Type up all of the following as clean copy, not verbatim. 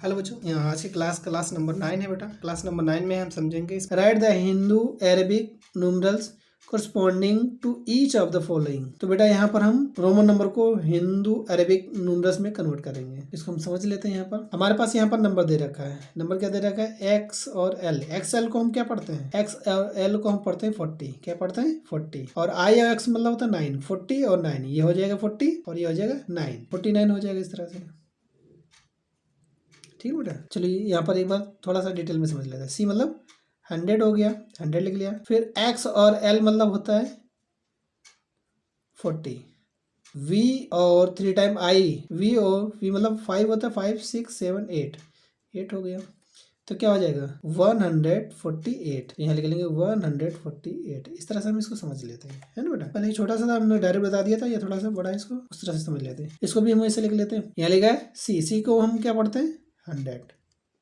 Hello बच्चों, यहाँ आज की क्लास नंबर 9 है बेटा। क्लास नंबर 9 में हम समझेंगे write the Hindu Arabic numerals corresponding to each of the following. तो बेटा यहाँ पर हम रोमन नंबर को हिंदू अरेबिक न्यूमरल्स में कन्वर्ट करेंगे। इसको हम समझ लेते हैं। यहाँ पर हमारे पास यहाँ पर नंबर दे रखा है। नंबर क्या दे रखा है? एक्स और एल। एक्स एल को हम क्या पढ़ते हैं? एक्स और एल को हम पढ़ते हैं 40। क्या पढ़ते हैं? 40। और आई और एक्स मतलब होता है 9। 40 और 9 ये हो जाएगा 40 और ये हो जाएगा 9। 49 हो जाएगा इस तरह से। ठीक बेटा, चलिए यहाँ पर एक बार थोड़ा सा डिटेल में समझ लेते हैं। सी मतलब 100 हो गया, 100 लिख लिया। फिर एक्स और एल मतलब होता है 40। वी और 3 टाइम आई, वी और वी मतलब 5 होता है 5 6 7 8 8 हो गया। तो क्या हो जाएगा? 148। यहाँ लिख लेंगे 148। इस तरह से हम इसको समझ लेते हैं, है ना बेटा। पहले छोटा सा हमने डायरेक्ट बता दिया था, ये थोड़ा सा बड़ा है, इसको उस तरह से समझ लेते हैं। इसको भी हम ऐसे लिख लेते हैं। यहाँ लिखा है सी। सी को हम क्या पढ़ते हैं? 100।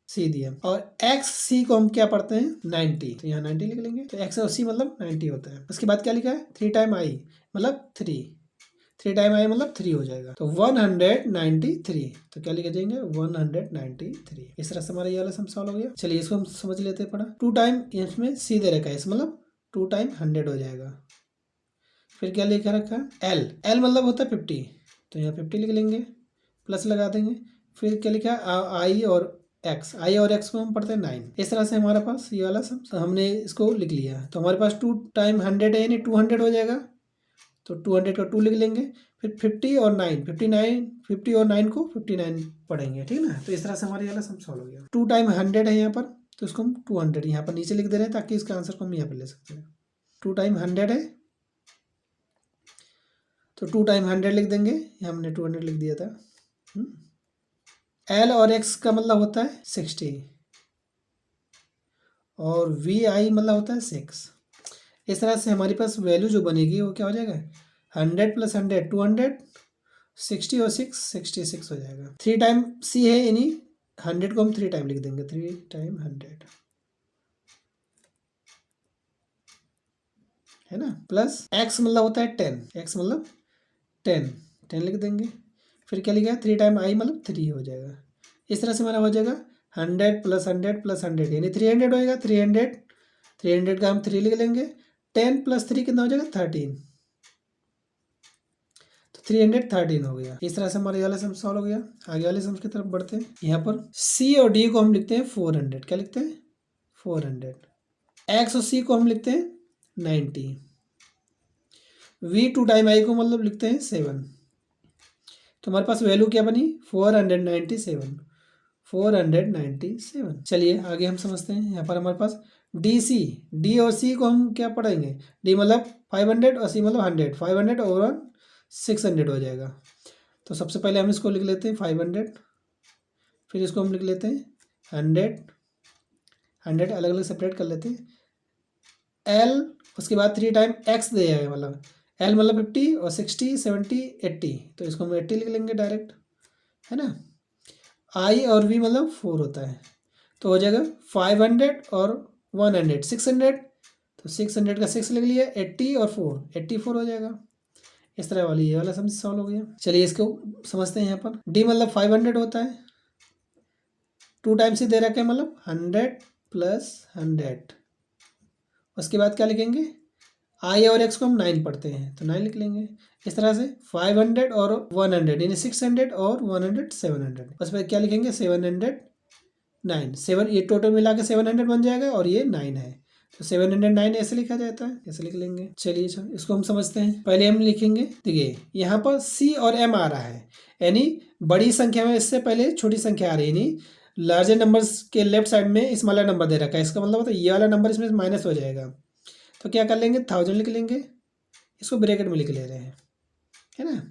सी दिया। और एक्स सी को हम क्या पढ़ते हैं? 90। तो यहाँ 90 लिख लेंगे। तो एक्स और सी मतलब 90 होता है। उसके बाद क्या लिखा है? 3 टाइम आई मतलब 3। 3 टाइम आई मतलब 3 हो जाएगा। तो 193। तो क्या लिखे जाएंगे? 193। इस तरह से हमारा ये वाला सम सॉल्व हो गया। चलिए इसको हम समझ लेते हैं। पढ़ा 2 टाइम इसमें सी दे रखा है, इस मतलब 2 टाइम 100 हो जाएगा। फिर क्या लिखा रखा है? एल। एल मतलब होता है 50। तो यहाँ 50 लिख लेंगे, प्लस लगा देंगे। फिर क्या लिखा है? आई और एक्स। आई और एक्स को हम पढ़ते हैं 9। इस तरह से हमारे पास ये वाला सब हमने इसको लिख लिया। तो हमारे पास 2 टाइम 100 है, यानी 200 हो जाएगा। तो 200 का 2 लिख लेंगे। फिर 50 और 9, 59, 50 और 9 को 59 पढ़ेंगे, ठीक ना। तो इस तरह से हमारे वाला सम सॉल्व हो गया। 2 टाइम 100 है यहाँ पर, तो इसको हम 200 यहाँ पर नीचे लिख दे रहे हैं ताकि इसका आंसर को हम यहाँ पर ले सकते हैं। 2 टाइम 100 है, तो 2 टाइम 100 लिख देंगे। यहाँ हमने 200 लिख दिया था। एल और एक्स का मतलब होता है 60 और वी आई मतलब होता है 6। इस तरह से हमारे पास वैल्यू जो बनेगी वो क्या हो जाएगा? 100 प्लस 100 200, 60 और 6 66 हो जाएगा। 3 टाइम सी है, यानी 100 को हम 3 टाइम लिख देंगे। 3 टाइम 100 है ना। प्लस एक्स मतलब होता है 10। एक्स मतलब 10 लिख देंगे। फिर क्या लिखा है? 3 टाइम आई मतलब 3 हो जाएगा। इस तरह से हमारा हो जाएगा 100 प्लस 100 प्लस 100 यानी 300 होएगा। 300 का हम 3 लिख लेंगे। 10 प्लस 3 कितना हो जाएगा? 13। तो 313 हो गया। इस तरह से हमारे वाला सम सॉल्व हो गया। आगे वाले सम की तरफ बढ़ते हैं। यहाँ पर सी और डी को हम लिखते हैं 400। क्या लिखते हैं? 400। एक्स और सी को हम लिखते हैं 90। वी 2 टाइम आई को मतलब लिखते हैं 7। तो हमारे पास वैल्यू क्या बनी? 497। 497। चलिए आगे हम समझते हैं। यहाँ पर हमारे पास डी सी। डी और सी को हम क्या पढ़ेंगे? डी मतलब 500 और सी मतलब 100। 500 और 600 हो जाएगा। तो सबसे पहले हम इसको लिख लेते हैं 500। फिर इसको हम लिख लेते हैं 100 अलग अलग सेपरेट कर लेते हैं। एल उसके बाद 3 टाइम एक्स दे जाएगा, मतलब एल मतलब 50 और 60 70 80। तो इसको हम 80 लिख लेंगे डायरेक्ट, है ना। आई और वी मतलब 4 होता है, तो हो जाएगा 500 और 100 600। तो 600 का 6 लिख लिया। 80 और 4 84 हो जाएगा। इस तरह वाली ये वाला समझ सॉल्व हो गया। चलिए इसको समझते हैं। यहाँ पर डी मतलब 500 होता है। 2 टाइम से दे रखा है मतलब 100 प्लस 100। उसके बाद क्या लिखेंगे? आई और एक्स को हम 9 पढ़ते हैं, तो 9 लिख लेंगे। इस तरह से 500 और 100 यानी 600 और 100 700। उस पर क्या लिखेंगे? 709। 7 ये टोटल मिला के 700 बन जाएगा और ये 9 है, तो 709 ऐसे लिखा जाता है। ऐसे लिख लेंगे। चलिए इसको हम समझते हैं। पहले हम लिखेंगे, देखिए यहाँ पर सी और एम आ रहा है, यानी बड़ी संख्या में इससे पहले छोटी संख्या आ रही है, यानी लार्जर नंबर्स के लेफ्ट साइड में स्मॉलर नंबर दे रखा है। इसका मतलब होता है ये वाला नंबर इसमें माइनस हो जाएगा। तो क्या कर लेंगे? 1000 लिख लेंगे। इसको ब्रैकेट में लिख ले रहे हैं, है ना।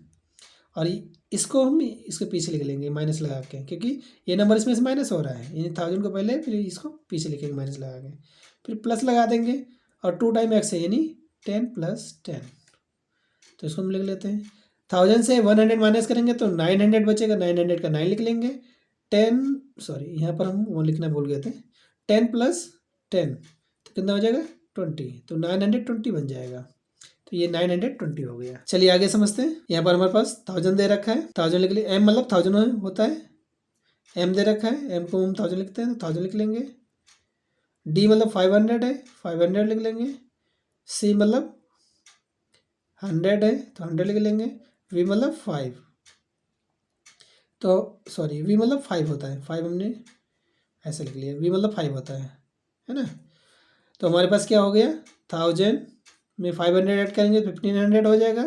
और इसको हम इसके पीछे लिख लेंगे माइनस लगा के, क्योंकि ये नंबर इसमें से माइनस हो रहा है, यानी 1000 को पहले, फिर इसको पीछे लिखेंगे माइनस लगा के। फिर प्लस लगा देंगे और 2 टाइम एक्स है, यानी 10 प्लस 10। तो इसको हम लिख लेते हैं। 1000 से 100 माइनस करेंगे तो 900 बचेगा। 900 का 9 लिख लेंगे। 10 सॉरी यहाँ पर हम वो लिखना भूल गए थे। 10 प्लस 10 तो कितना हो जाएगा? 20। तो 920 बन जाएगा। तो ये 920 हो गया। चलिए आगे समझते हैं। यहाँ पर हमारे पास 1000 दे रखा है। 1000 लिख लिए। एम मतलब 1000 होता है, एम दे रखा है, एम को हम 1000 लिखते हैं तो 1000 लिख लेंगे। डी मतलब 500 है, 500 लिख लेंगे। सी मतलब 100 है तो 100 लिख लेंगे। वी मतलब 5, तो सॉरी वी मतलब 5 होता है, 5 हमने ऐसे लिख लिया, वी मतलब 5 होता है ना। तो हमारे पास क्या हो गया, 1000 में 500 ऐड करेंगे 1500 हो जाएगा,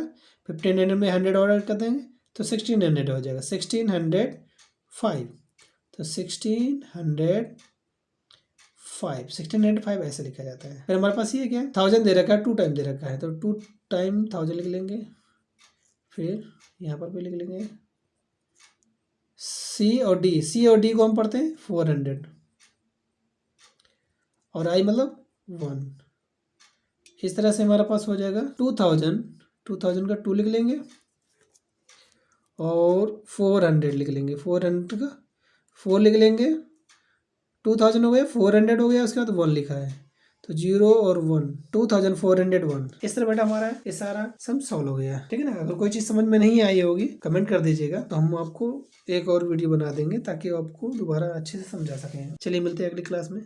1500 में 100 और ऐड कर देंगे तो 1600 हो जाएगा, 1605। तो 1605 ऐसे लिखा जाता है। फिर हमारे पास ये क्या है, 1000 दे रखा है, 2 टाइम दे रखा है, तो 2 टाइम 1000 लिख लेंगे। फिर यहाँ पर भी लिख लेंगे सी और डी, सी और डी को हम पढ़ते हैं 400 और आई मतलब 1। इस तरह से हमारे पास हो जाएगा 2000 का 2 लिख लेंगे और 400 लिख लेंगे, 400 का 4 लिख लेंगे। 2000 हो गया, 400 हो गया, उसके बाद 1 लिखा है तो 0 और 1, 2401। इस तरह बेटा हमारा ये सारा सम सॉल्व हो गया। ठीक है ना। अगर कोई चीज़ समझ में नहीं आई होगी कमेंट कर दीजिएगा, तो हम आपको एक और वीडियो बना देंगे ताकि आपको दोबारा अच्छे से समझा सकें। चलिए मिलते हैं अगली क्लास में।